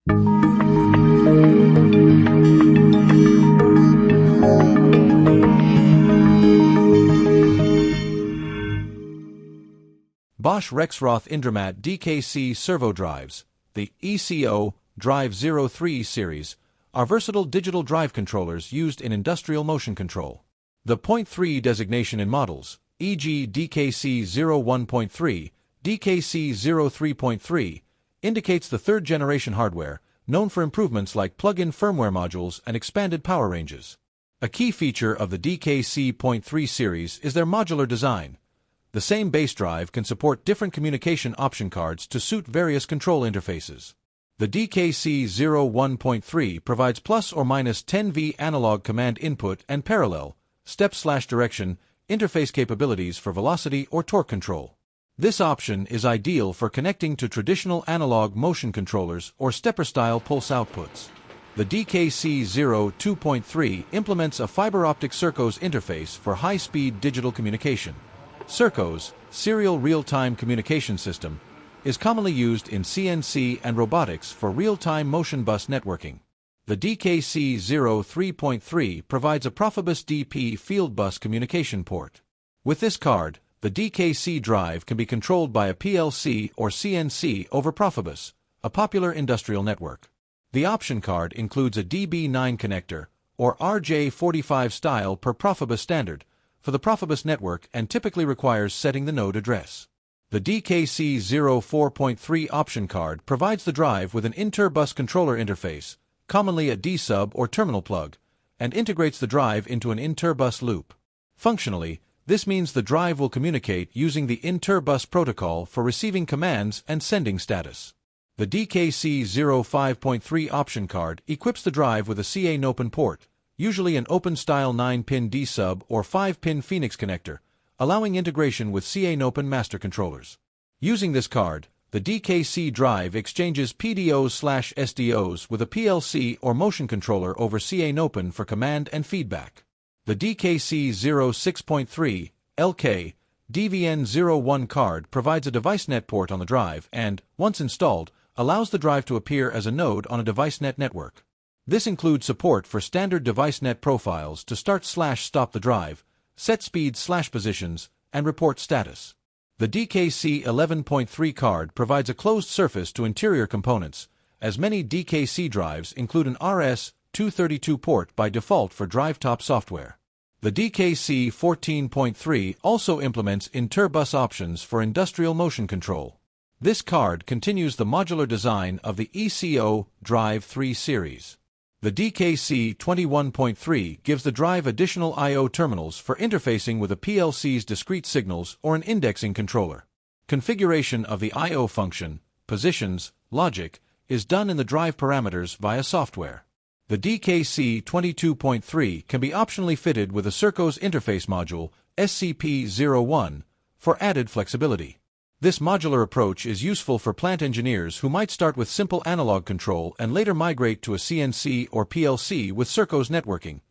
Bosch Rexroth Indramat DKC servo drives, the ECODRIVE 03 series, are versatile digital drive controllers used in industrial motion control. The .3 designation in models, e.g. DKC0.3, DKC0.3, indicates the third-generation hardware, known for improvements like plug-in firmware modules and expanded power ranges. A key feature of the DKC.3 series is their modular design. The same base drive can support different communication option cards to suit various control interfaces. The DKC0.3 provides plus or minus 10V analog command input and parallel, step/direction, interface capabilities for velocity or torque control. This option is ideal for connecting to traditional analog motion controllers or stepper-style pulse outputs. The DKC0.2.3 implements a fiber optic Sercos interface for high-speed digital communication. Sercos, Serial Real-Time Communication System, is commonly used in CNC and robotics for real-time motion bus networking. The DKC0.3.3 provides a Profibus DP field bus communication port. With this card, the DKC drive can be controlled by a PLC or CNC over Profibus, a popular industrial network. The option card includes a DB9 connector, or RJ45 style per Profibus standard, for the Profibus network and typically requires setting the node address. The DKC04.3 option card provides the drive with an inter-bus controller interface, commonly a D-sub or terminal plug, and integrates the drive into an inter-bus loop. Functionally, this means the drive will communicate using the inter-bus protocol for receiving commands and sending status. The DKC05.3 option card equips the drive with a CA-NOPN port, usually an open-style 9-pin D-sub or 5-pin Phoenix connector, allowing integration with CA-NOPN master controllers. Using this card, the DKC drive exchanges PDOs/SDOs with a PLC or motion controller over CA-NOPN for command and feedback. The DKC06.3 LK DVN01 card provides a DeviceNet port on the drive and, once installed, allows the drive to appear as a node on a DeviceNet network. This includes support for standard DeviceNet profiles to start/stop the drive, set speed/positions, and report status. The DKC11.3 card provides a closed surface to interior components, as many DKC drives include an RS-232 port by default for drive-top software. The DKC14.3 also implements inter-bus options for industrial motion control. This card continues the modular design of the ECODRIVE 3 series. The DKC21.3 gives the drive additional I/O terminals for interfacing with a PLC's discrete signals or an indexing controller. Configuration of the I/O function, positions, logic, is done in the drive parameters via software. The DKC22.3 can be optionally fitted with a Sercos interface module, SCP-01, for added flexibility. This modular approach is useful for plant engineers who might start with simple analog control and later migrate to a CNC or PLC with Sercos networking.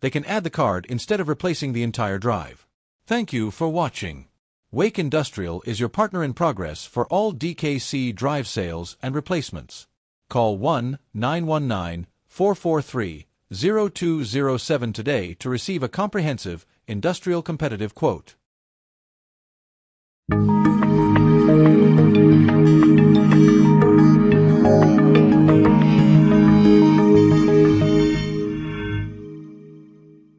They can add the card instead of replacing the entire drive. Thank you for watching. Wake Industrial is your partner in progress for all DKC drive sales and replacements. Call 1-919-443-0207 today to receive a comprehensive, industrial competitive quote.